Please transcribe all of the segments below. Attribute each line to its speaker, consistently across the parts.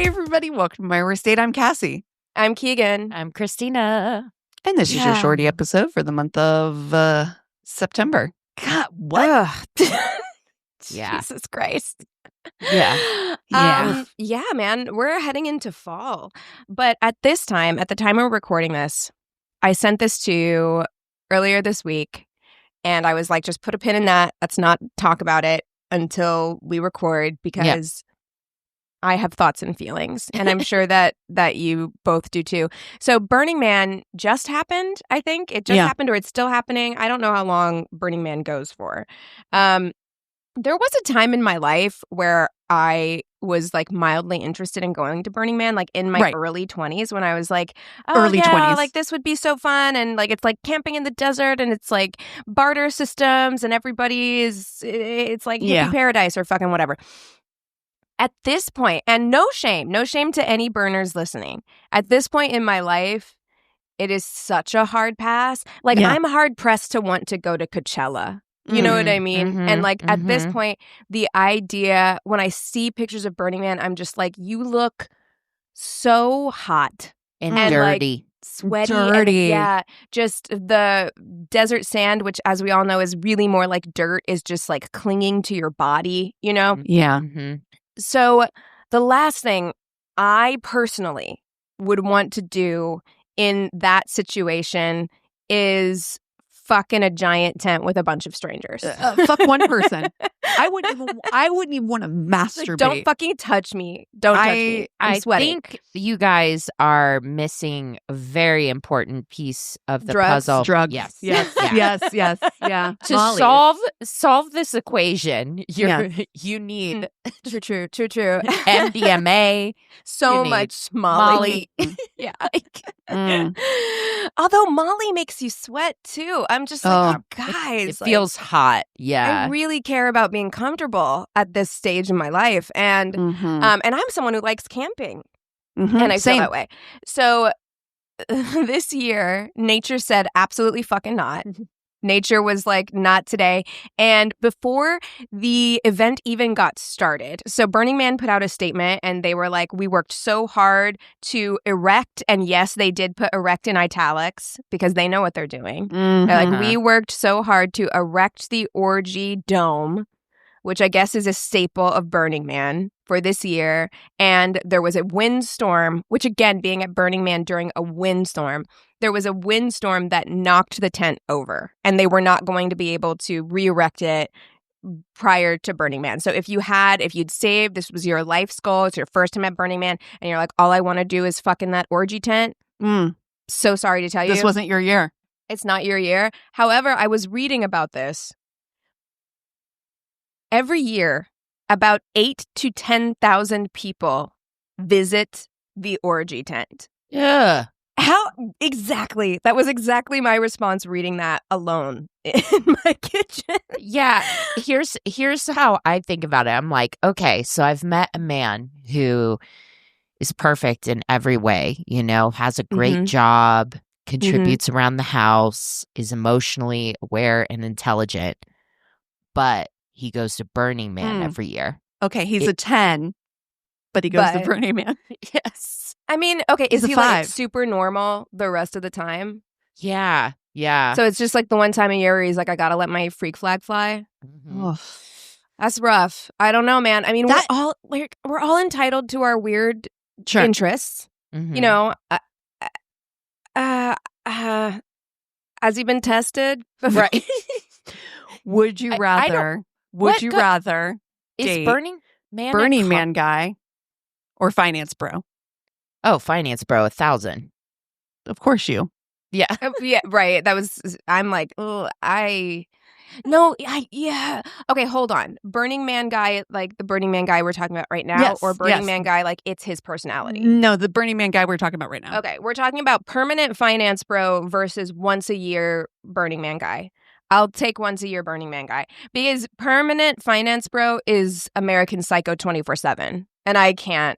Speaker 1: Hey, everybody. Welcome to My Worst Date. I'm Cassie.
Speaker 2: I'm Keegan.
Speaker 3: I'm Christina.
Speaker 1: And this is your Shorty episode for the month of September. God, what?
Speaker 3: Yeah.
Speaker 2: Jesus Christ.
Speaker 3: Yeah.
Speaker 2: Yeah, man. We're heading into fall. But at the time we're recording this, I sent this to you earlier this week. And I was like, just put a pin in that. Let's not talk about it until we record because I have thoughts and feelings. And I'm sure that you both do too. So Burning Man just happened, I think. It just happened or it's still happening. I don't know how long Burning Man goes for. There was a time in my life where I was like mildly interested in going to Burning Man, like in my early 20s when I was like, early 20s. Like this would be so fun. And like, it's like camping in the desert and it's like barter systems and it's like hippie paradise or fucking whatever. At this point, and no shame to any burners listening. At this point in my life, it is such a hard pass. Like I'm hard pressed to want to go to Coachella. You know what I mean? And like at this point, the idea, when I see pictures of Burning Man, I'm just like, you look so hot.
Speaker 3: And dirty.
Speaker 2: Like, sweaty. And, just the desert sand, which as we all know is really more like dirt, is just like clinging to your body, you know?
Speaker 1: Yeah.
Speaker 3: Mm-hmm.
Speaker 2: So the last thing I personally would want to do in that situation is fuck in a giant tent with a bunch of strangers.
Speaker 1: Fuck one person. I wouldn't even want to masturbate.
Speaker 2: Like, don't fucking touch me. Don't touch me. I'm sweating.
Speaker 3: think you guys are missing a very important piece of the
Speaker 2: Drugs.
Speaker 3: puzzle.
Speaker 1: Drugs.
Speaker 3: Yes.
Speaker 1: Yeah.
Speaker 3: To
Speaker 1: Molly.
Speaker 3: solve this equation, you need
Speaker 2: True.
Speaker 3: MDMA.
Speaker 2: So much Molly. Yeah. Although Molly makes you sweat too. I'm just like, guys.
Speaker 3: It feels hot. Yeah.
Speaker 2: I really care about being comfortable at this stage in my life. And and I'm someone who likes camping. And I feel that way. So this year, nature said absolutely fucking not. Nature was like, not today. And before the event even got started, so Burning Man put out a statement and they were like, we worked so hard to erect. And yes, they did put erect in italics because they know what they're doing. They're like, we worked so hard to erect the orgy dome, which I guess is a staple of Burning Man for this year. And there was a windstorm, which again, being at Burning Man during a windstorm, there was a windstorm that knocked the tent over and they were not going to be able to re-erect it prior to Burning Man. So if you'd saved, this was your life's goal, it's your first time at Burning Man, and you're like, all I want to do is fuck in that orgy tent. So sorry to tell you.
Speaker 1: This wasn't your year.
Speaker 2: It's not your year. However, I was reading about this. Every year, about 8,000 to 10,000 people visit the orgy tent.
Speaker 3: Yeah.
Speaker 2: How exactly? That was exactly my response reading that alone in my kitchen.
Speaker 3: Yeah. Here's how I think about it. I'm like, okay, so I've met a man who is perfect in every way, has a great job, contributes around the house, is emotionally aware and intelligent, but he goes to Burning Man every year.
Speaker 1: Okay, he's a 10, but he goes to Burning Man.
Speaker 3: Yes.
Speaker 2: I mean, okay, is he
Speaker 1: 5.
Speaker 2: like super normal the rest of the time?
Speaker 3: Yeah.
Speaker 2: So it's just like the one time a year where he's like, I gotta let my freak flag fly. That's rough. I don't know, man. I mean, we're all entitled to our weird interests. Has he been tested?
Speaker 3: Right.
Speaker 1: Would you rather?
Speaker 3: Is
Speaker 1: date
Speaker 3: Burning
Speaker 1: Man guy or finance bro?
Speaker 3: Oh, finance bro, 1,000.
Speaker 1: Of course you.
Speaker 3: Yeah.
Speaker 2: Yeah, right. I'm like, okay, hold on. Burning Man guy, like the Burning Man guy we're talking about right now, or Burning Man guy, like it's his personality?
Speaker 1: No, the Burning Man guy we're talking about right now.
Speaker 2: Okay, we're talking about permanent finance bro versus once a year Burning Man guy. I'll take once a year Burning Man guy because permanent finance bro is American Psycho 24/7, and I can't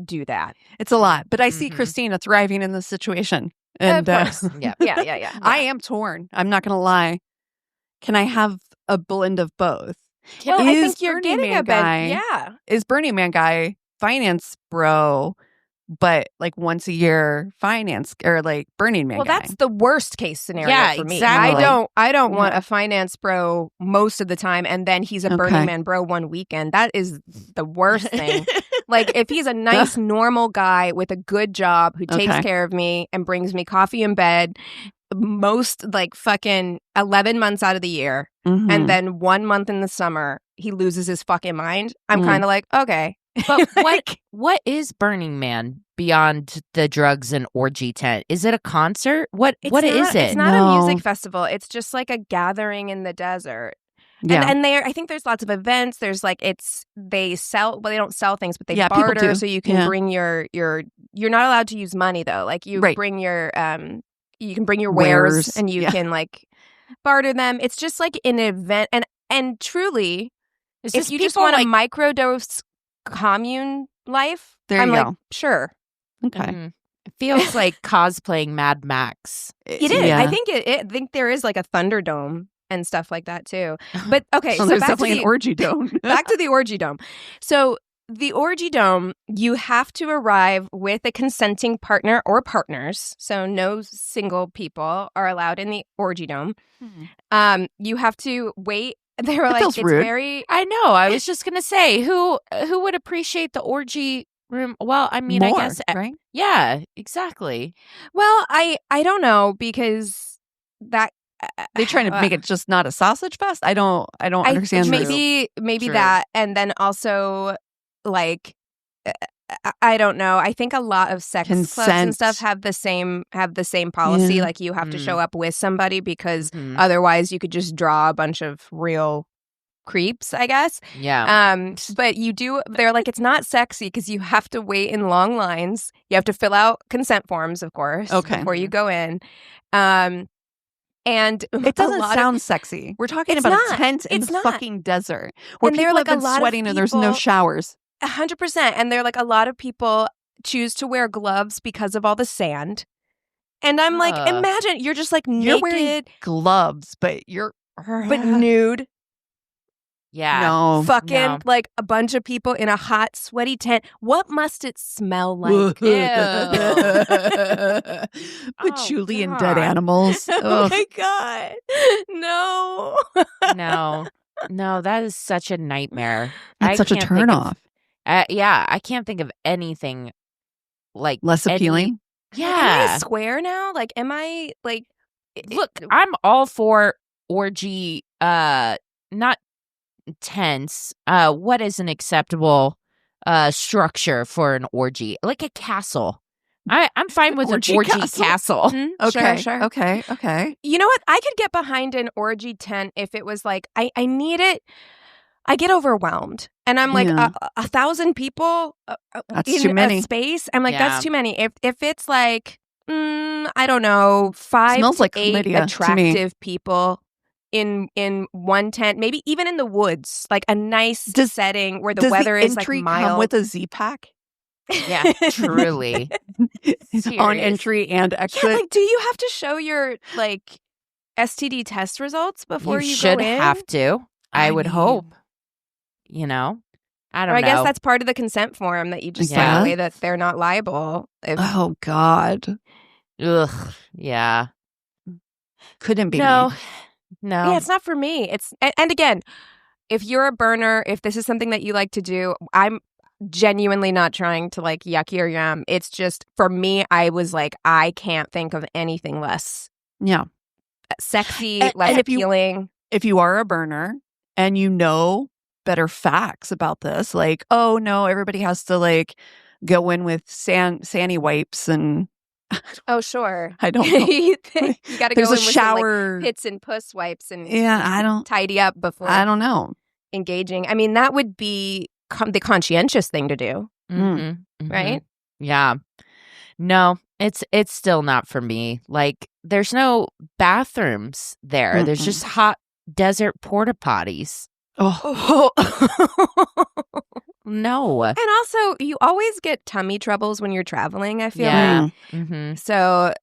Speaker 2: do that.
Speaker 1: It's a lot, but I see Christina thriving in this situation. And
Speaker 2: of course. Yeah.
Speaker 1: I am torn. I'm not going to lie. Can I have a blend of both?
Speaker 2: Well, I think you're getting a bit. Yeah.
Speaker 1: Is Burning Man guy finance bro, but like once a year finance or like Burning Man
Speaker 2: Well,
Speaker 1: guy.
Speaker 2: that's the worst case scenario
Speaker 3: Yeah,
Speaker 2: for me.
Speaker 3: exactly.
Speaker 2: I don't want a finance bro most of the time, and then he's a Burning Man bro one weekend. That is the worst thing. Like, if he's a nice, normal guy with a good job who takes care of me and brings me coffee in bed most like fucking 11 months out of the year, and then 1 month in the summer, he loses his fucking mind. I'm kind of like, okay.
Speaker 3: But what is Burning Man beyond the drugs and orgy tent? Is it a concert? What is it?
Speaker 2: It's not a music festival. It's just like a gathering in the desert. Yeah. And there, I think there's lots of events. There's like they don't sell things, but they barter, so you can bring your. You're not allowed to use money though. Like you bring your you can bring your wares and you can like barter them. It's just like an event, and truly, if you just want a microdose commune life, I'm like, sure.
Speaker 1: Okay.
Speaker 3: It feels like cosplaying Mad Max.
Speaker 2: It is. I think there is like a Thunderdome and stuff like that too. But okay, so
Speaker 1: there's
Speaker 2: back
Speaker 1: definitely
Speaker 2: to
Speaker 1: an orgy dome.
Speaker 2: Back to the orgy dome. So the orgy dome, you have to arrive with a consenting partner or partners. So no single people are allowed in the orgy dome. You have to wait. They were like, it's
Speaker 1: rude.
Speaker 2: very.
Speaker 3: I know. I was just gonna say, who would appreciate the orgy room? Well, I mean,
Speaker 1: More,
Speaker 3: I guess,
Speaker 1: right?
Speaker 3: Yeah, exactly.
Speaker 2: Well, I don't know, because that
Speaker 1: they're trying to make it just not a sausage fest. I don't understand.
Speaker 2: Maybe that, and then also like. I don't know. I think a lot of sex clubs and stuff have the same policy. Like you have to show up with somebody, because otherwise you could just draw a bunch of real creeps, I guess.
Speaker 3: Yeah.
Speaker 2: But they're like, it's not sexy because you have to wait in long lines. You have to fill out consent forms, of course, before you go in. And
Speaker 1: it doesn't sound sexy. We're talking about a tent in the fucking desert where people have been sweating and there's no showers.
Speaker 2: 100%. And they're like, a lot of people choose to wear gloves because of all the sand. And I'm like, imagine you're just like naked.
Speaker 1: You're wearing gloves, but
Speaker 2: but nude.
Speaker 3: Yeah.
Speaker 1: No.
Speaker 2: Fucking like a bunch of people in a hot, sweaty tent. What must it smell like?
Speaker 1: Patchouli and dead animals.
Speaker 2: Oh my God. No.
Speaker 3: No, that is such a nightmare.
Speaker 1: That's such a turnoff.
Speaker 3: Yeah, I can't think of anything like
Speaker 1: less appealing.
Speaker 3: Yeah.
Speaker 2: Am I square now? Like, am I like?
Speaker 3: Look, I'm all for orgy. Not tents. What is an acceptable structure for an orgy? Like a castle. I'm fine with an orgy castle.
Speaker 1: Okay,
Speaker 2: sure.
Speaker 1: Okay.
Speaker 2: You know what? I could get behind an orgy tent if it was like I need it. I get overwhelmed, and I'm like 1,000 people
Speaker 1: that's
Speaker 2: in
Speaker 1: too many.
Speaker 2: A space. I'm like, that's too many. If it's like I don't know, 5
Speaker 1: smells
Speaker 2: to
Speaker 1: like
Speaker 2: 8
Speaker 1: chlamydia
Speaker 2: attractive people in one tent, maybe even in the woods, like a nice setting where the weather is like mild.
Speaker 1: Come with a Z-Pack?
Speaker 3: Yeah, truly.
Speaker 1: On entry and exit.
Speaker 2: Yeah, like, do you have to show your like STD test results before you
Speaker 3: should
Speaker 2: go in?
Speaker 3: have to. I would hope. You know, I don't know.
Speaker 2: I guess that's part of the consent form, that you just sign away that they're not liable.
Speaker 1: Oh God.
Speaker 3: Ugh. Yeah.
Speaker 1: Couldn't be.
Speaker 3: No.
Speaker 2: Yeah, it's not for me. It's and again, if you're a burner, if this is something that you like to do, I'm genuinely not trying to like yuck your yum. It's just for me, I was like, I can't think of anything less sexy, less appealing.
Speaker 1: If you are a burner and you know better facts about this, like, oh no, everybody has to like go in with sandy wipes and
Speaker 2: oh sure,
Speaker 1: I don't know.
Speaker 2: You got to go in with
Speaker 1: shower,
Speaker 2: some, like, pits and puss wipes and
Speaker 1: I don't
Speaker 2: tidy up before.
Speaker 1: I don't know.
Speaker 2: Engaging. I mean, that would be the conscientious thing to do, right?
Speaker 3: Yeah. No, it's still not for me. Like, there's no bathrooms there. There's just hot desert porta potties.
Speaker 1: Oh.
Speaker 3: No.
Speaker 2: And also, you always get tummy troubles when you're traveling, I feel like. So,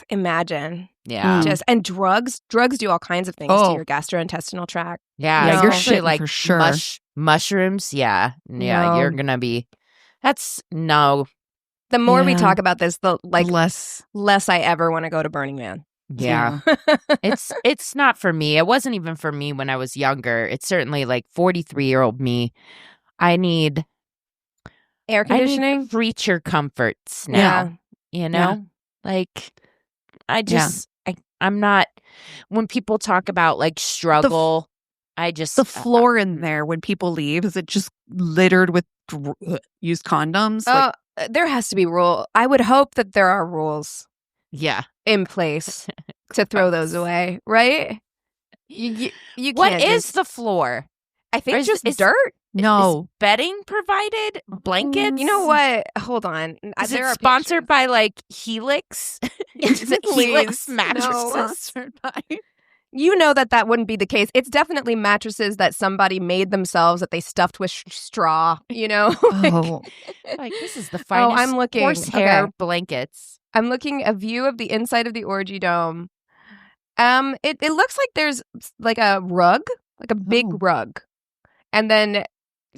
Speaker 2: imagine.
Speaker 3: Yeah.
Speaker 2: And drugs do all kinds of things to your gastrointestinal tract.
Speaker 3: Yeah,
Speaker 1: you're
Speaker 3: shit
Speaker 1: shitting
Speaker 3: like
Speaker 1: for sure.
Speaker 3: Mushrooms. Yeah.
Speaker 2: No.
Speaker 3: You're gonna be That's no.
Speaker 2: The more we
Speaker 1: Yeah.
Speaker 2: talk about this, the
Speaker 1: less.
Speaker 2: less I ever want to go to Burning Man.
Speaker 3: Yeah. It's not for me. It wasn't even for me when I was younger. It's certainly like 43-year-old me. I need
Speaker 2: Air conditioning?
Speaker 3: creature comforts now.
Speaker 2: Yeah.
Speaker 3: You know? Like I just I'm not when people talk about like struggle, I just
Speaker 1: The floor in there when people leave, is it just littered with used condoms?
Speaker 2: Oh, there has to be rule. I would hope that there are rules
Speaker 3: yeah.
Speaker 2: in place to throw those away, right? You
Speaker 3: What
Speaker 2: can't
Speaker 3: is
Speaker 2: just-
Speaker 3: the floor?
Speaker 2: I think
Speaker 3: Or
Speaker 2: just
Speaker 3: is-
Speaker 2: dirt.
Speaker 1: No.
Speaker 3: Is bedding provided? Blankets?
Speaker 2: You know what? Hold on.
Speaker 3: Is
Speaker 2: There
Speaker 3: it
Speaker 2: are
Speaker 3: sponsored
Speaker 2: pictures.
Speaker 3: by like Helix? Is it Helix
Speaker 2: Please,
Speaker 3: mattresses?
Speaker 2: You know that wouldn't be the case. It's definitely mattresses that somebody made themselves that they stuffed with straw, you know?
Speaker 1: Oh.
Speaker 3: Like this is the finest
Speaker 2: I'm looking.
Speaker 3: horsehair
Speaker 2: Okay.
Speaker 3: blankets.
Speaker 2: I'm looking a view of the inside of the orgy dome. It looks like there's like a rug, like a big
Speaker 1: Oh.
Speaker 2: rug. And then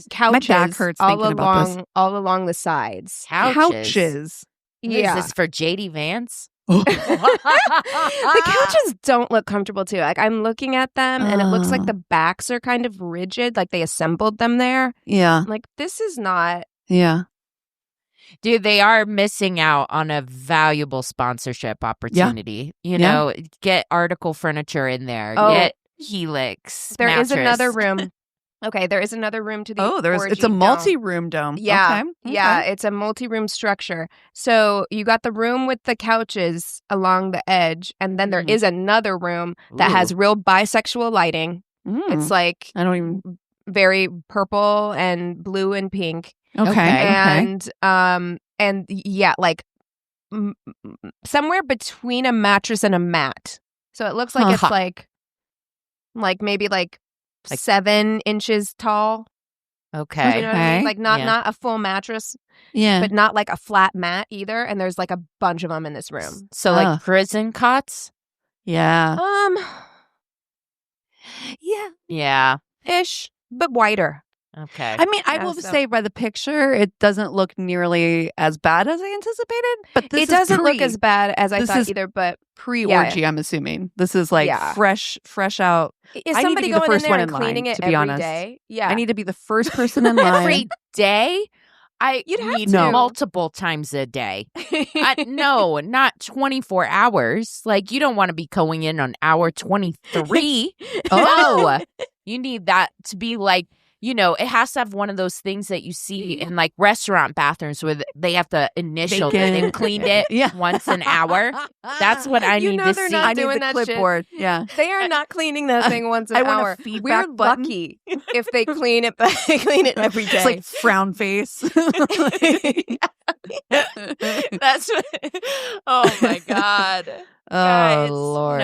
Speaker 2: couches
Speaker 1: back hurts thinking about this.
Speaker 2: all along the sides.
Speaker 1: Couches.
Speaker 3: What
Speaker 2: Yeah.
Speaker 3: is this for JD Vance?
Speaker 2: The couches don't look comfortable too. Like I'm looking at them and it looks like
Speaker 1: Oh.
Speaker 2: the backs are kind of rigid, like they assembled them there.
Speaker 1: Yeah.
Speaker 2: I'm like, this is not.
Speaker 1: Yeah.
Speaker 3: Dude, they are missing out on a valuable sponsorship opportunity. You know, get Article Furniture in there.
Speaker 2: Oh.
Speaker 3: Get Helix.
Speaker 2: There is
Speaker 3: mattress.
Speaker 2: another room. Okay, there is another room to the orgy
Speaker 1: it's a
Speaker 2: dome.
Speaker 1: multi-room dome.
Speaker 2: Yeah,
Speaker 1: Okay.
Speaker 2: yeah, it's a multi-room structure. So you got the room with the couches along the edge, and then there
Speaker 3: Mhm.
Speaker 2: is another room that has real bisexual lighting.
Speaker 1: Mm.
Speaker 2: It's like
Speaker 1: I don't even.
Speaker 2: very purple and blue and pink,
Speaker 1: Okay.
Speaker 2: and yeah, like somewhere between a mattress and a mat. So it looks like it's like maybe like 7 inches tall.
Speaker 3: Okay.
Speaker 2: You know what I mean?
Speaker 1: Okay.
Speaker 2: Like not a full mattress,
Speaker 1: Yeah.
Speaker 2: but not like a flat mat either. And there's like a bunch of them in this room.
Speaker 3: So like prison cots?
Speaker 1: Yeah.
Speaker 2: Yeah,
Speaker 3: Yeah.
Speaker 2: ish, but wider.
Speaker 3: Okay.
Speaker 1: I mean, I
Speaker 2: Yeah,
Speaker 1: will
Speaker 2: so-
Speaker 1: say by the picture, it doesn't look nearly as bad as I anticipated. But this
Speaker 2: It doesn't look as bad as I
Speaker 1: this
Speaker 2: thought
Speaker 1: is
Speaker 2: either. But
Speaker 1: pre-orgy. I'm assuming this is like
Speaker 2: Yeah.
Speaker 1: fresh out.
Speaker 2: is
Speaker 1: I need to
Speaker 2: somebody
Speaker 1: be the
Speaker 2: going in
Speaker 1: first
Speaker 2: there
Speaker 1: one
Speaker 2: and
Speaker 1: in
Speaker 2: cleaning
Speaker 1: line,
Speaker 2: it
Speaker 1: to be
Speaker 2: every
Speaker 1: honest.
Speaker 2: day? Yeah,
Speaker 1: I need to be the first person in line.
Speaker 3: Every day?
Speaker 2: You'd have
Speaker 3: need
Speaker 2: to.
Speaker 3: multiple times a day. No, not 24 hours. Like, you don't want to be going in on hour 23. No. You need that to be like, you know, it has to have one of those things that you see in like restaurant bathrooms where they have to initial that they've cleaned it once an hour. That's what I
Speaker 2: You
Speaker 3: need
Speaker 2: know
Speaker 3: to
Speaker 2: they're
Speaker 3: see.
Speaker 2: not
Speaker 1: I need
Speaker 2: doing
Speaker 1: the
Speaker 2: that shit.
Speaker 1: clipboard. Yeah.
Speaker 2: They are not cleaning that thing once an
Speaker 1: I want a
Speaker 2: hour.
Speaker 1: feedback
Speaker 2: We're
Speaker 1: button.
Speaker 2: lucky if they clean it, but they clean it every day.
Speaker 1: It's like frown face.
Speaker 3: That's what, oh my God.
Speaker 1: Oh,
Speaker 3: Guys,
Speaker 1: Lord.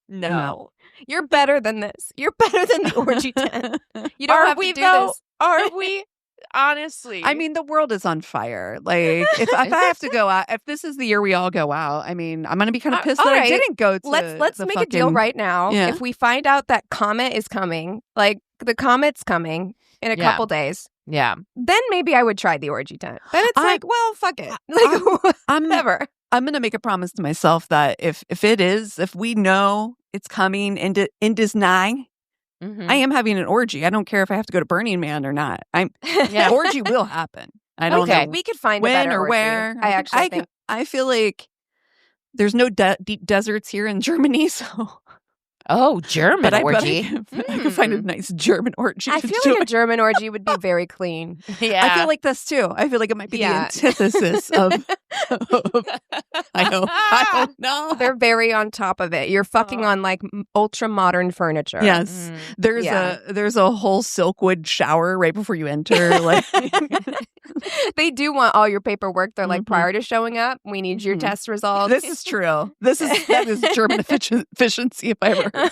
Speaker 3: No.
Speaker 2: You're better than this. You're better than the orgy tent. You don't
Speaker 3: Are
Speaker 2: have
Speaker 3: we
Speaker 2: to do
Speaker 3: though?
Speaker 2: this.
Speaker 3: Are we? Honestly.
Speaker 1: I mean, the world is on fire. Like, if I have to go out, if this is the year we all go out, I mean, I'm going to be kind of pissed
Speaker 2: all
Speaker 1: that I
Speaker 2: right.
Speaker 1: didn't go to
Speaker 2: Let's
Speaker 1: the
Speaker 2: make a deal
Speaker 1: fucking-
Speaker 2: right now.
Speaker 1: Yeah.
Speaker 2: If we find out that Comet is coming, like the Comet's coming in a
Speaker 3: Yeah.
Speaker 2: couple days,
Speaker 3: yeah.
Speaker 2: then maybe I would try the orgy tent. Then it's
Speaker 1: I-
Speaker 2: like, well, fuck it. Like,
Speaker 1: I'm
Speaker 2: whatever.
Speaker 1: I'm going to make a promise to myself that if we know it's coming into Disney,
Speaker 3: Mhm.
Speaker 1: I am having an orgy. I don't care if I have to go to Burning Man or not.
Speaker 3: Yeah.
Speaker 1: Orgy will happen. I don't
Speaker 3: Okay.
Speaker 1: know
Speaker 2: We could find a
Speaker 1: when
Speaker 2: better
Speaker 1: or
Speaker 2: orgy.
Speaker 1: where.
Speaker 2: I actually think.
Speaker 1: I feel like there's no deep deserts here in Germany, so
Speaker 3: Oh, German
Speaker 1: but
Speaker 3: orgy.
Speaker 1: I could find a nice German orgy.
Speaker 2: I
Speaker 1: to
Speaker 2: feel
Speaker 1: do
Speaker 2: like a
Speaker 1: it.
Speaker 2: German orgy would be very clean.
Speaker 3: Yeah.
Speaker 1: I feel like this too. I feel like it might be
Speaker 2: Yeah.
Speaker 1: the antithesis of I don't know.
Speaker 2: They're very on top of it. You're fucking on like ultra modern furniture.
Speaker 1: Yes.
Speaker 3: Mm.
Speaker 1: There's a whole silkwood shower right before you enter. Like
Speaker 2: They do want all your paperwork. They're like,
Speaker 1: Mhm.
Speaker 2: prior to showing up, we need your
Speaker 1: Mhm.
Speaker 2: test results.
Speaker 1: this is true. That is German efficiency if I ever heard.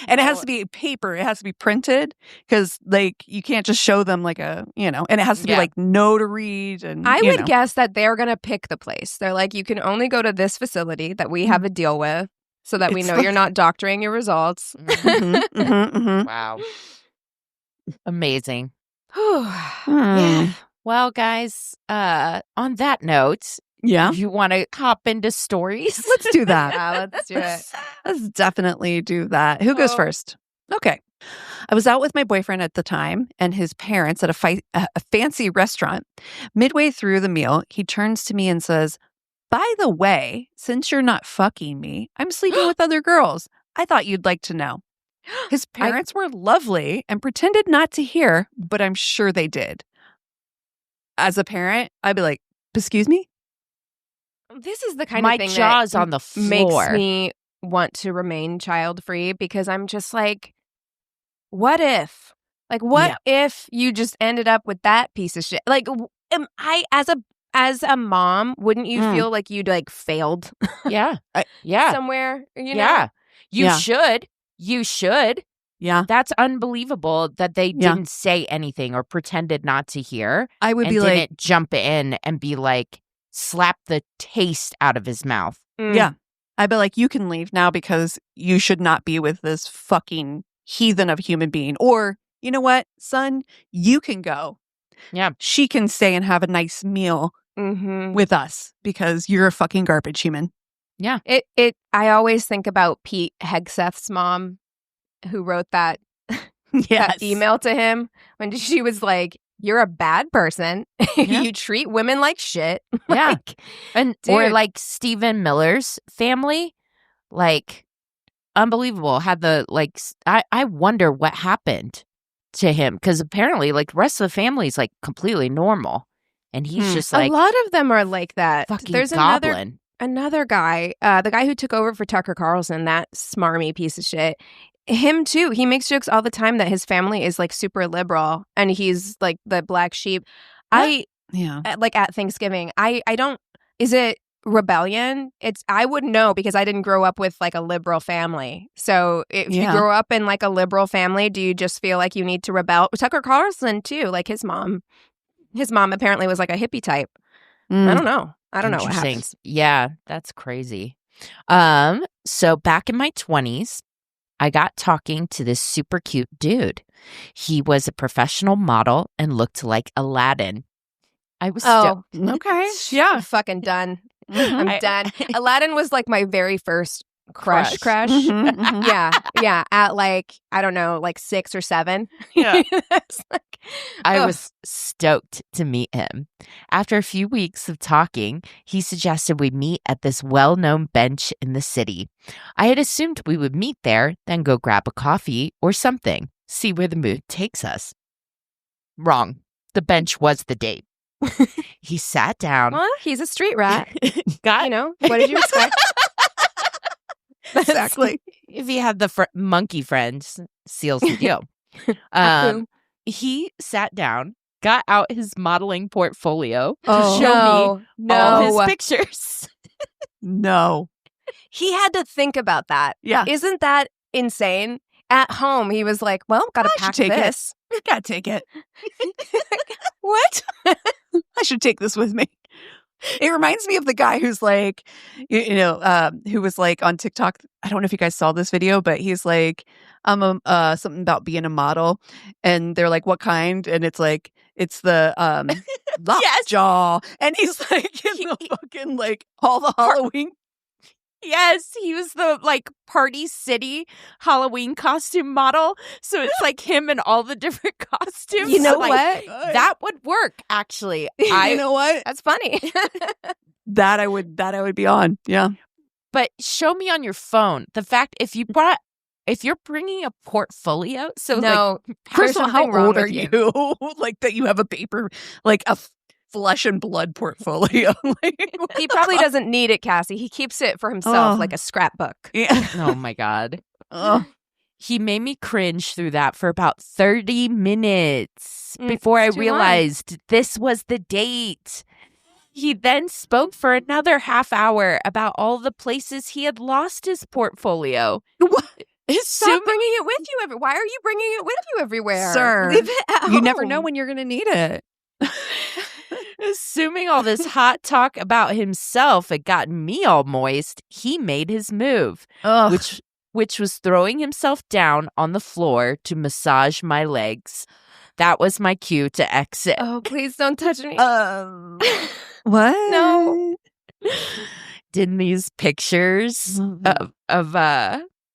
Speaker 1: And it has to be paper. It has to be printed because like you can't just show them like and it has to be
Speaker 3: Yeah.
Speaker 1: like notaried and
Speaker 2: I
Speaker 1: you
Speaker 2: would
Speaker 1: know.
Speaker 2: guess that they're going to pick the place. They're like, you can only go to this facility that we have a deal with so that we
Speaker 1: It's
Speaker 2: know
Speaker 1: like-
Speaker 2: you're not doctoring your results.
Speaker 1: Mhm, mhm, mhm.
Speaker 3: Wow. Amazing.
Speaker 2: Yeah.
Speaker 3: Well, guys, on that note,
Speaker 1: Yeah.
Speaker 3: you want to hop into stories?
Speaker 1: Let's do that.
Speaker 2: Yeah, let's do it.
Speaker 1: Let's definitely do that. Who goes first? Okay. I was out with my boyfriend at the time and his parents at a fancy restaurant. Midway through the meal, he turns to me and says, "By the way, since you're not fucking me, I'm sleeping with other girls. I thought you'd like to know." His parents were lovely and pretended not to hear, but I'm sure they did. As a parent, I'd be like, "Excuse me?"
Speaker 2: This is the kind
Speaker 3: My
Speaker 2: of thing
Speaker 3: jaw's
Speaker 2: that
Speaker 3: on the
Speaker 2: makes
Speaker 3: floor.
Speaker 2: me want to remain child-free because I'm just like, what if? Like, what if you just ended up with that piece of shit? Like, am I as a mom, wouldn't you feel like you'd like failed
Speaker 3: Yeah. Yeah.
Speaker 2: somewhere? You know?
Speaker 3: Yeah. You
Speaker 1: Yeah.
Speaker 3: should. You should.
Speaker 1: Yeah.
Speaker 3: That's unbelievable that they didn't say anything or pretended not to hear.
Speaker 1: I would
Speaker 3: and
Speaker 1: be
Speaker 3: didn't
Speaker 1: like,
Speaker 3: jump in and be like, slap the taste out of his mouth.
Speaker 1: yeah. I'd be like, you can leave now because you should not be with this fucking heathen of a human being. Or, you know what, son, you can go.
Speaker 3: Yeah.
Speaker 1: She can stay and have a nice meal with us because you're a fucking garbage human.
Speaker 3: Yeah.
Speaker 2: I always think about Pete Hegseth's mom who wrote that
Speaker 1: Yes.
Speaker 2: email to him when she was like, "You're a bad person. You treat women like shit."
Speaker 3: Yeah.
Speaker 2: Like,
Speaker 3: And or
Speaker 2: dude.
Speaker 3: like Stephen Miller's family, like unbelievable. Had the like I wonder what happened to him because apparently like the rest of the family is like completely normal. And he's just like
Speaker 2: a lot of them are like that.
Speaker 3: fucking
Speaker 2: There's
Speaker 3: goblin.
Speaker 2: another guy, the guy who took over for Tucker Carlson, that smarmy piece of shit. Him too. He makes jokes all the time that his family is like super liberal and he's like the black sheep. Like at Thanksgiving, I don't. Is it rebellion? I wouldn't know because I didn't grow up with like a liberal family. So if you grow up in like a liberal family, do you just feel like you need to rebel? Tucker Carlson too, like his mom. His mom apparently was like a hippie type. I don't know. I don't know what
Speaker 3: Interesting.
Speaker 2: happens.
Speaker 3: Yeah, that's crazy. So back in my 20s, I got talking to this super cute dude. He was a professional model and looked like Aladdin. I was stoked.
Speaker 1: Okay.
Speaker 2: I'm fucking done. I'm done. Aladdin was like my very first crush. Yeah. At like, I don't know, like 6 or 7.
Speaker 1: Yeah.
Speaker 3: I was stoked to meet him. After a few weeks of talking, he suggested we meet at this well-known bench in the city. I had assumed we would meet there, then go grab a coffee or something, see where the mood takes us. Wrong. The bench was the date. He sat down.
Speaker 2: Well, he's a street rat.
Speaker 3: Got
Speaker 2: You know, what did you expect?
Speaker 1: Exactly.
Speaker 3: If he had the monkey friends, seals the deal. He sat down, got out his modeling portfolio to show me all his pictures.
Speaker 1: No.
Speaker 2: He had to think about that.
Speaker 1: Yeah.
Speaker 2: Isn't that insane? At home, he was like, well, gotta pack this.
Speaker 1: Gotta take it.
Speaker 2: What?
Speaker 1: I should take this with me. It reminds me of the guy who's like, who was like on TikTok. I don't know if you guys saw this video, but he's like, something about being a model. And they're like, what kind? And it's like, it's the lockjaw. And he's like, in the fucking like all the Halloween.
Speaker 3: Yes, he was the like Party City Halloween costume model. So it's like him in all the different costumes.
Speaker 2: You know
Speaker 3: like,
Speaker 2: what?
Speaker 3: That would work, actually.
Speaker 1: You know what?
Speaker 2: That's funny.
Speaker 1: That I would be on. Yeah.
Speaker 3: But show me on your phone the fact if you're bringing a portfolio. So
Speaker 2: no,
Speaker 1: first of all, how old are
Speaker 2: you?
Speaker 1: Like that you have a paper, like a flesh and blood portfolio.
Speaker 2: He probably doesn't need it, Cassie. He keeps it for himself like a scrapbook.
Speaker 1: Yeah.
Speaker 3: Oh my God. He made me cringe through that for about 30 minutes before I realized this was the date. He then spoke for another half hour about all the places he had lost his portfolio.
Speaker 1: What?
Speaker 2: Stop bringing it with you. Why are you bringing it with you everywhere?
Speaker 1: Sir,
Speaker 2: leave it at home.
Speaker 1: You never know when you're going to need it.
Speaker 3: Assuming all this hot talk about himself had gotten me all moist, he made his move, which was throwing himself down on the floor to massage my legs. That was my cue to exit.
Speaker 2: Oh, please don't touch me.
Speaker 1: What?
Speaker 2: No.
Speaker 3: Didn't these pictures of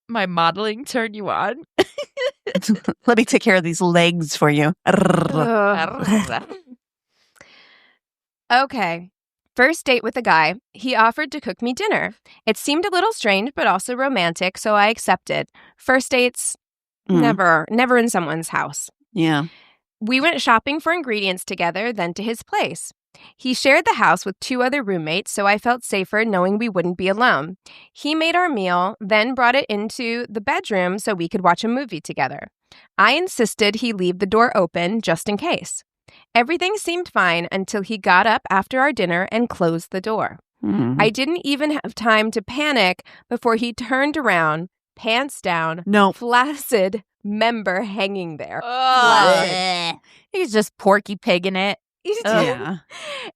Speaker 3: my modeling turn you on?
Speaker 1: Let me take care of these legs for you.
Speaker 2: Okay. First date with a guy. He offered to cook me dinner. It seemed a little strange, but also romantic, so I accepted. First dates, never in someone's house.
Speaker 1: Yeah.
Speaker 2: We went shopping for ingredients together, then to his place. He shared the house with 2 other roommates, so I felt safer knowing we wouldn't be alone. He made our meal, then brought it into the bedroom so we could watch a movie together. I insisted he leave the door open just in case. Everything seemed fine until he got up after our dinner and closed the door. I didn't even have time to panic before he turned around, pants down, flaccid member hanging there.
Speaker 3: He's just Porky Pigging it.
Speaker 1: Yeah.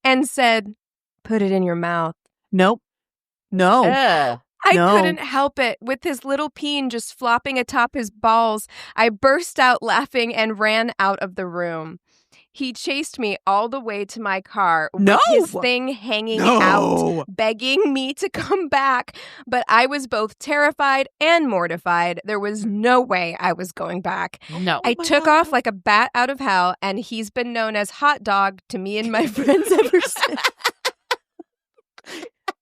Speaker 2: And said, "Put it in your mouth."
Speaker 1: Nope. No.
Speaker 2: I couldn't help it. With his little peen just flopping atop his balls, I burst out laughing and ran out of the room. He chased me all the way to my car with his thing hanging out, begging me to come back. But I was both terrified and mortified. There was no way I was going back.
Speaker 3: No.
Speaker 2: I took off like a bat out of hell, and he's been known as Hot Dog to me and my friends ever since.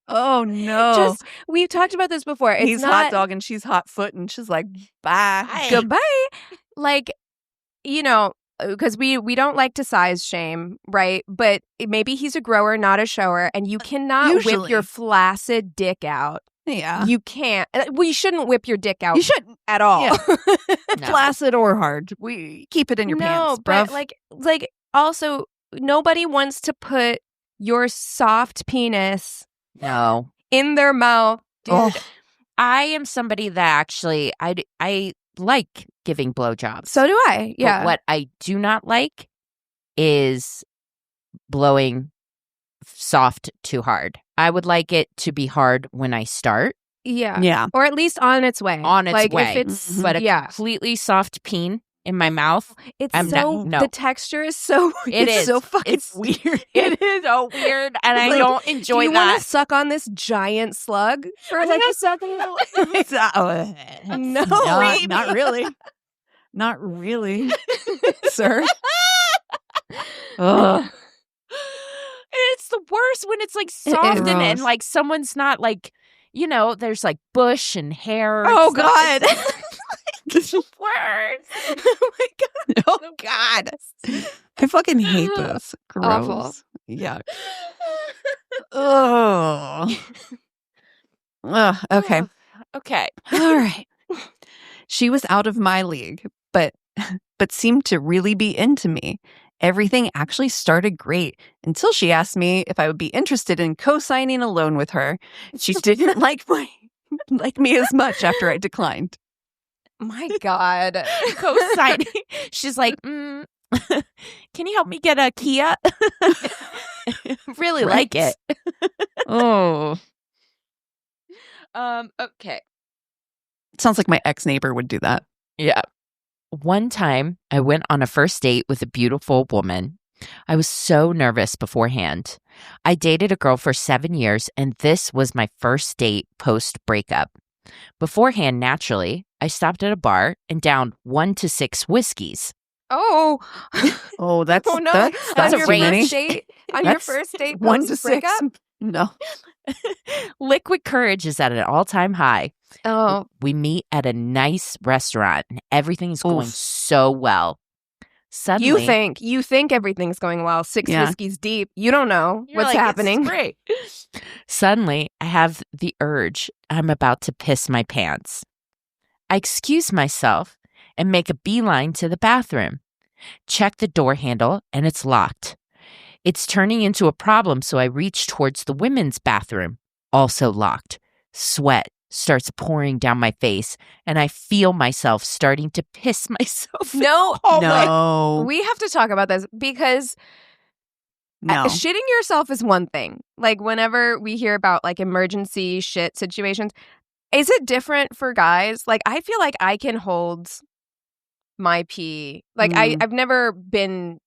Speaker 1: Oh, no.
Speaker 2: We've talked about this before.
Speaker 1: He's Hot Dog and she's Hot Foot, and she's like, bye.
Speaker 2: Goodbye. Like, you know, because we don't like to size shame, right? But maybe he's a grower, not a shower, and you cannot whip your flaccid dick out.
Speaker 1: Yeah.
Speaker 2: You can't. Well, you shouldn't whip your dick out. You shouldn't at all.
Speaker 1: Yeah. Flaccid or hard. We keep it in your pants, bruv.
Speaker 2: But like also, nobody wants to put your soft penis in their mouth.
Speaker 3: Dude, I am somebody that actually, I like giving blowjobs.
Speaker 2: So do I. Yeah.
Speaker 3: But what I do not like is blowing soft too hard. I would like it to be hard when I start.
Speaker 2: Yeah.
Speaker 1: Yeah.
Speaker 2: Or at least on its way.
Speaker 3: On its
Speaker 2: like
Speaker 3: way.
Speaker 2: If it's,
Speaker 3: But a completely soft peen in my mouth.
Speaker 2: It's the texture is so
Speaker 3: it is
Speaker 2: so fucking
Speaker 3: it's
Speaker 2: weird.
Speaker 3: It is so weird, and I don't enjoy
Speaker 2: do you
Speaker 3: that.
Speaker 2: Want to suck on this giant slug for like a second? No,
Speaker 1: not really. Not really, sir.
Speaker 3: It's the worst when it's like soft and like someone's not like, you know, there's like bush and hair.
Speaker 2: Oh God.
Speaker 3: It's the worst.
Speaker 2: Oh my God.
Speaker 1: Oh God. I fucking hate this. Gross.
Speaker 2: Awful.
Speaker 1: Yeah. Oh. Okay.
Speaker 3: Okay.
Speaker 1: All right. She was out of my league, but seemed to really be into me. Everything actually started great until she asked me if I would be interested in co-signing alone with her. She didn't like me as much after I declined.
Speaker 2: My God.
Speaker 3: Co-signing. She's like, can you help me get a Kia? Really like it.
Speaker 1: Oh.
Speaker 3: Okay.
Speaker 1: Sounds like my ex-neighbor would do that.
Speaker 3: Yeah. One time, I went on a first date with a beautiful woman. I was so nervous beforehand. I dated a girl for 7 years, and this was my first date post-breakup. Beforehand, naturally, I stopped at a bar and downed 1 to 6 whiskeys.
Speaker 2: Oh,
Speaker 1: that's
Speaker 2: oh no!
Speaker 1: that's
Speaker 2: on your
Speaker 1: too many.
Speaker 2: first date, on your first date,
Speaker 1: 1 to 6.
Speaker 2: breakup?
Speaker 1: No.
Speaker 3: Liquid courage is at an all-time high.
Speaker 2: Oh,
Speaker 3: We meet at a nice restaurant, and everything's going so well. Suddenly,
Speaker 2: you think everything's going well. 6 whiskeys deep, you don't know
Speaker 3: you're
Speaker 2: what's
Speaker 3: like,
Speaker 2: happening.
Speaker 3: It's great. Suddenly, I have the urge. I'm about to piss my pants. I excuse myself and make a beeline to the bathroom. Check the door handle, and it's locked. It's turning into a problem, so I reach towards the women's bathroom, also locked. Sweat starts pouring down my face, and I feel myself starting to piss myself.
Speaker 1: No.
Speaker 2: We have to talk about this because shitting yourself is one thing. Like whenever we hear about like emergency shit situations, is it different for guys? Like I feel like I can hold my pee. Like I've never been.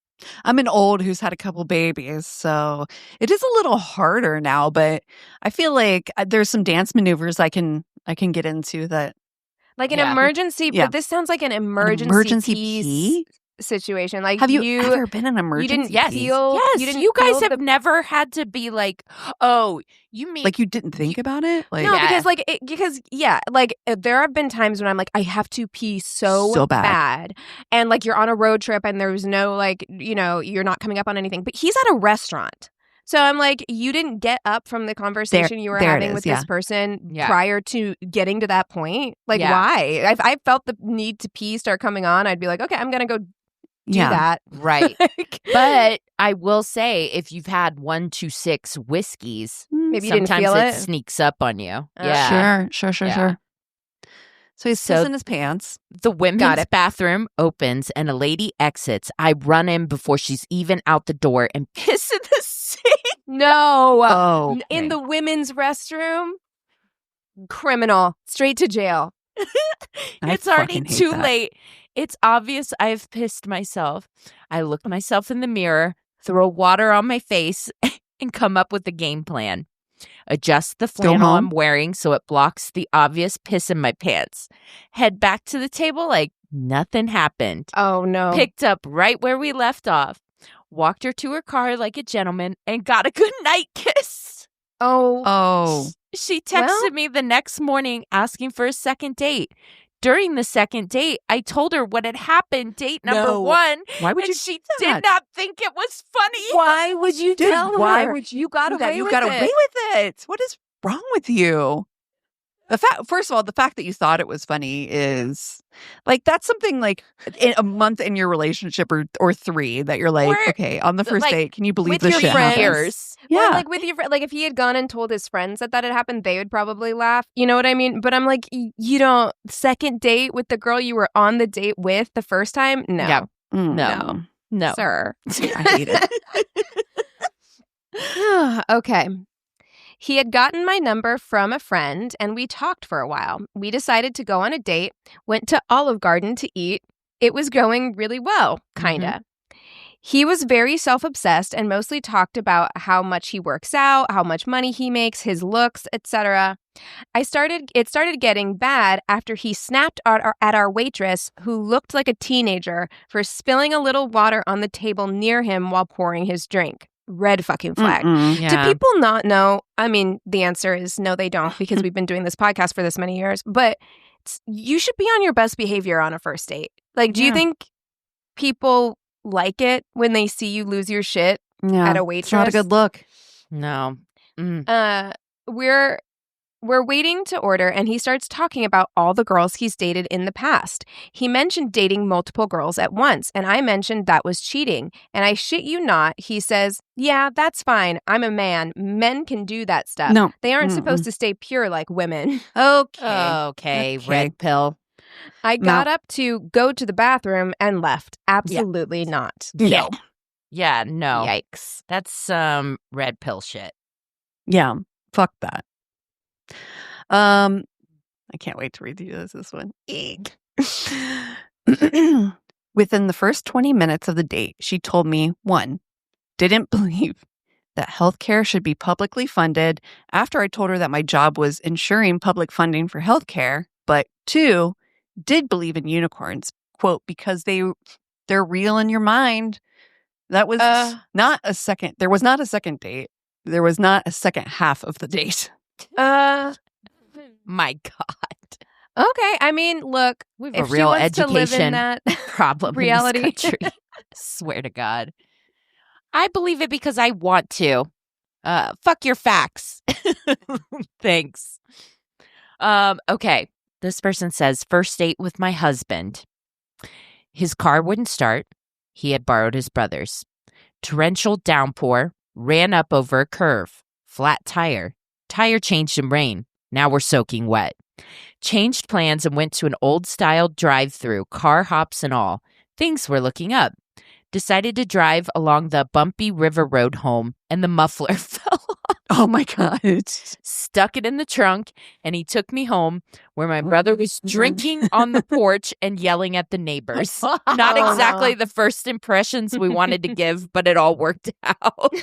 Speaker 1: I'm an old who's had a couple babies, so it is a little harder now. But I feel like there's some dance maneuvers I can get into that.
Speaker 2: Like an emergency, but this sounds like an emergency pee situation. Like,
Speaker 1: have you ever been in an emergency?
Speaker 2: You didn't
Speaker 3: you guys have never had to be like, oh, you mean
Speaker 1: like you didn't think about it? Like,
Speaker 2: no, because there have been times when I'm like, I have to pee so bad, and like you're on a road trip and there's no like, you know, you're not coming up on anything, but he's at a restaurant. So I'm like, you didn't get up from the conversation you were having with this person prior to getting to that point. Like, why? If I felt the need to pee start coming on, I'd be like, okay, I'm going to go do that.
Speaker 3: Right. But I will say, if you've had 1 to 6 whiskeys,
Speaker 2: maybe you didn't feel
Speaker 3: it sneaks up on you.
Speaker 1: Sure. So he's pissing his pants.
Speaker 3: The women's bathroom opens and a lady exits. I run in before she's even out the door and piss in the sink.
Speaker 2: No.
Speaker 1: Oh. Okay.
Speaker 2: In the women's restroom? Criminal. Straight to jail.
Speaker 3: It's already too late. It's obvious I've pissed myself. I look myself in the mirror, throw water on my face, and come up with a game plan. Adjust the flannel I'm wearing so it blocks the obvious piss in my pants. Head back to the table like nothing happened.
Speaker 2: Oh, no.
Speaker 3: Picked up right where we left off. Walked her to her car like a gentleman and got a good night kiss.
Speaker 1: Oh.
Speaker 3: She texted me the next morning asking for a second date. During the second date, I told her what had happened, date number 1.
Speaker 1: Why would you?
Speaker 3: She did not think it was funny.
Speaker 2: Why would you tell her?
Speaker 1: Why would you
Speaker 2: got away with
Speaker 1: it? What is wrong with you? First of all, the fact that you thought it was funny is like that's something like in a month in your relationship or 3 that you're like, okay, on the first date, can you believe this shit happens?
Speaker 2: Yeah, like with your like if he had gone and told his friends that had happened, they would probably laugh. You know what I mean? But I'm like, you don't second date with the girl you were on the date with the first time? No,
Speaker 3: yeah. No,
Speaker 2: sir.
Speaker 1: I hate
Speaker 2: it. Okay. He had gotten my number from a friend, and we talked for a while. We decided to go on a date, went to Olive Garden to eat. It was going really well, kinda. Mm-hmm. He was very self-obsessed and mostly talked about how much he works out, how much money he makes, his looks, etc. It started getting bad after he snapped at our waitress, who looked like a teenager, for spilling a little water on the table near him while pouring his drink. Red fucking flag. Do people not know? I mean, the answer is no, they don't, because we've been doing this podcast for this many years. But you should be on your best behavior on a first date. Like, do you think people like it when they see you lose your shit at a waitress?
Speaker 1: It's not a good look.
Speaker 3: No.
Speaker 2: We're waiting to order, and he starts talking about all the girls he's dated in the past. He mentioned dating multiple girls at once, and I mentioned that was cheating. And I shit you not, he says, yeah, that's fine. I'm a man. Men can do that stuff.
Speaker 1: No.
Speaker 2: They aren't supposed to stay pure like women.
Speaker 3: Okay. Red pill.
Speaker 2: I got up to go to the bathroom and left. Absolutely not.
Speaker 3: No. Yeah, no.
Speaker 2: Yikes.
Speaker 3: That's some red pill shit.
Speaker 1: Yeah. Fuck that. I can't wait to read you this one. Within the first 20 minutes of the date, she told me, 1, didn't believe that healthcare should be publicly funded after I told her that my job was ensuring public funding for healthcare, but 2, did believe in unicorns, quote, because they're real in your mind. That was not a second. There was not a second date. There was not a second half of the date.
Speaker 3: My God.
Speaker 2: Okay, I mean, look,
Speaker 3: we have a real education problem
Speaker 2: reality.
Speaker 3: in this country. Swear to God. I believe it because I want to. Fuck your facts. Thanks. Okay. This person says, first date with my husband. His car wouldn't start. He had borrowed his brother's. Torrential downpour. Ran up over a curve. Flat tire. Tire changed in rain. Now we're soaking wet. Changed plans and went to an old-style drive-through, car hops and all. Things were looking up. Decided to drive along the bumpy river road home, and the muffler fell off.
Speaker 1: Oh my God.
Speaker 3: stuck it in the trunk, and he took me home where my brother was drinking on the porch and yelling at the neighbors. Not exactly the first impressions we wanted to give, but it all worked out.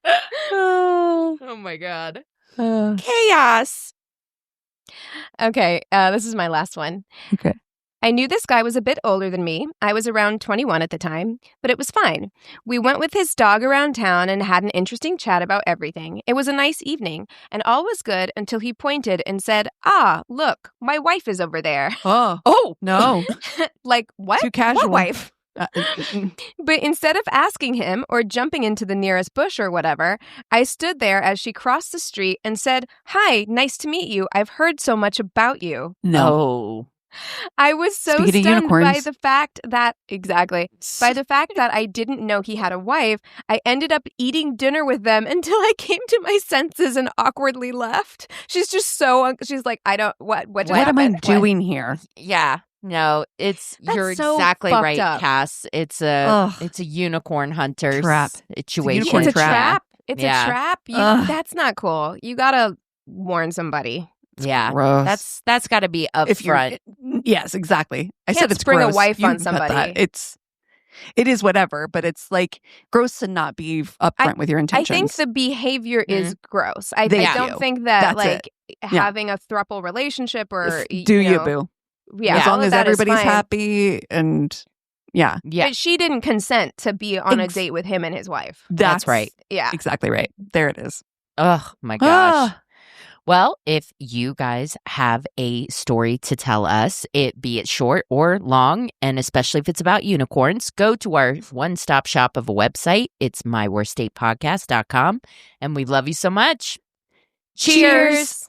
Speaker 3: Oh my God. Chaos.
Speaker 2: Okay, this is my last one.
Speaker 1: Okay.
Speaker 2: I knew this guy was a bit older than me. I was around 21 at the time, but it was fine. We went with his dog around town and had an interesting chat about everything. It was a nice evening, and all was good until he pointed and said, "Ah, look, my wife is over there."
Speaker 1: Oh, no.
Speaker 2: Like, what?
Speaker 1: Too casual.
Speaker 2: What wife? But instead of asking him or jumping into the nearest bush or whatever, I stood there as she crossed the street and said, "Hi, nice to meet you. I've heard so much about you."
Speaker 3: No.
Speaker 2: I was so
Speaker 1: Speaking of
Speaker 2: stunned by
Speaker 1: unicorns.
Speaker 2: the fact that I didn't know he had a wife. I ended up eating dinner with them until I came to my senses and awkwardly left. She's just so she's like, I don't what just
Speaker 1: What am I
Speaker 2: happened?
Speaker 1: doing here?
Speaker 3: Yeah. No,
Speaker 2: That's
Speaker 3: you're
Speaker 2: so
Speaker 3: exactly
Speaker 2: fucked
Speaker 3: right,
Speaker 2: up.
Speaker 3: Cass. It's
Speaker 1: Ugh.
Speaker 3: a unicorn hunter
Speaker 1: Trap.
Speaker 3: situation.
Speaker 1: unicorn
Speaker 2: It's a
Speaker 1: trap.
Speaker 2: trap. It's
Speaker 3: Yeah.
Speaker 2: a trap.
Speaker 1: Ugh.
Speaker 2: That's not cool. You gotta warn somebody.
Speaker 3: Yeah.
Speaker 1: Gross.
Speaker 3: That's got to be
Speaker 1: If you're-
Speaker 3: upfront.
Speaker 1: Yes, exactly. I
Speaker 2: Can't
Speaker 1: said it's
Speaker 2: spring a
Speaker 1: gross.
Speaker 2: wife
Speaker 1: You
Speaker 2: on
Speaker 1: can cut that.
Speaker 2: somebody.
Speaker 1: It is whatever, but it's like gross to not be upfront with your
Speaker 2: I
Speaker 1: intentions.
Speaker 2: think the behavior is gross. I
Speaker 1: Thank
Speaker 2: don't
Speaker 1: you.
Speaker 2: think that
Speaker 1: That's
Speaker 2: like
Speaker 1: Yeah.
Speaker 2: having a throuple relationship or
Speaker 1: Do you,
Speaker 2: know,
Speaker 1: boo?
Speaker 2: Yeah,
Speaker 1: As
Speaker 2: all
Speaker 1: long
Speaker 2: of
Speaker 1: as
Speaker 2: that is
Speaker 1: everybody's
Speaker 2: fine.
Speaker 1: happy and yeah,
Speaker 3: Yeah.
Speaker 2: But she didn't consent to be on a
Speaker 1: Ex-
Speaker 2: date with him and his wife.
Speaker 3: That's right.
Speaker 2: Yeah.
Speaker 1: Exactly right. There it is.
Speaker 3: Oh my gosh. Well, if you guys have a story to tell us, be it short or long, and especially if it's about unicorns, go to our one-stop shop of a website. It's myworstdatepodcast.com. And we love you so much. Cheers.